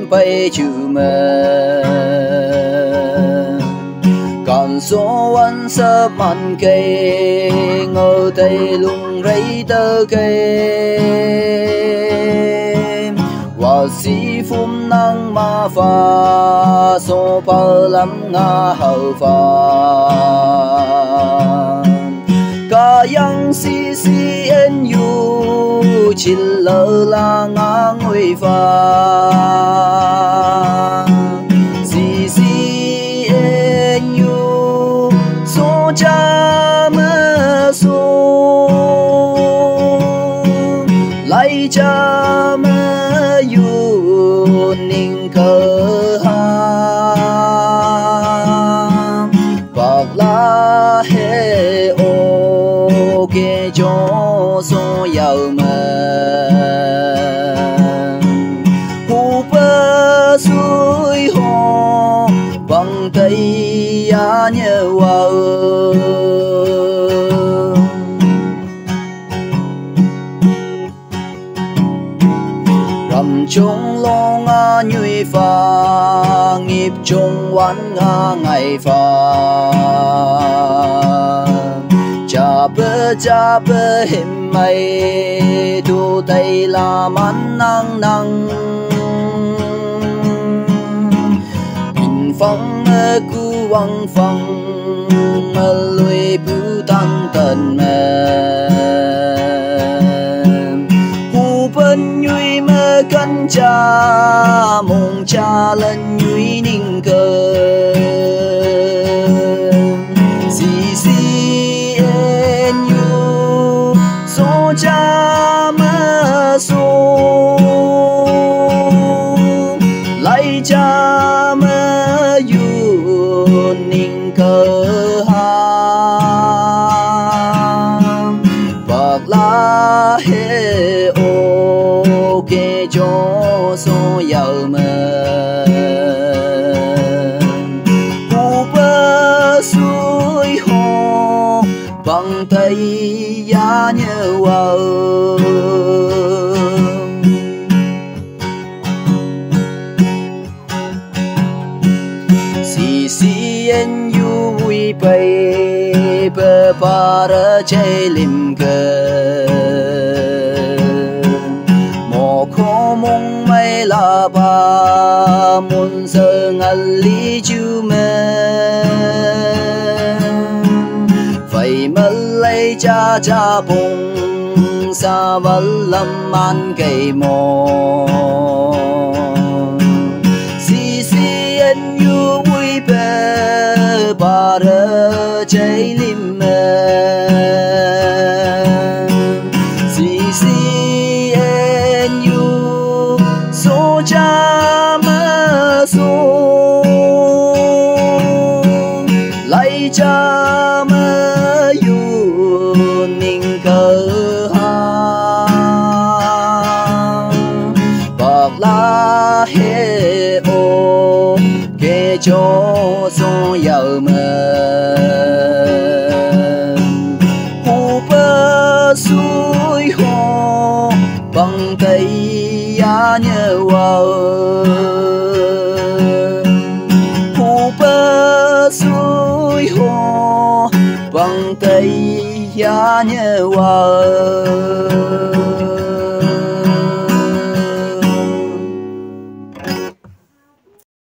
bay chữ mơ còn số anh sớm ăn cây ngồi tay lùng rây tơ cây và si phum nắng ma pha số phơ lắm ngã hậu pha cả yang si en yu chỉ lỡ là ngã ngồi pha si en yu số cha mơ số lại cha mơ yu ninh cơ ha bạc la he o ke cho so giàu mơ hu bơ suối hồ bằng tay ya nhớ vào rằm chung lo ngã nhuy pha nghiệp chung oán ngã ngày pha cha bơ hiểm mây tu tay làm ăn năng năng nhìn phong mơ cu văng phong mơ lùi bưu tăng tần mơ hù bên nhuy mơ cân cha mong cha lần nhuy ninh cơ cha mơ số lại cha mơ yu ninh cơ ha bạc la he o ke cho so giàu mơ hu bơ suối hồ bằng tay ya nhớ vào si en yu vui bay bơ para chơi lim cơ mò khó mong mai la ba muốn giờ ngàn lý chú mê mơ lấy cha cha bông sa vẫn lâm an cây mò si en yu vui bơ bà rơ cháy lim mơ si en yu số cha mơ số lấy cha ninh cơ ha bạc la he o ke cho so giàu mơ hu bơ suối hồ bằng tay ya nhớ vào hu bơ suối hồ bằng tay ya nhớ vào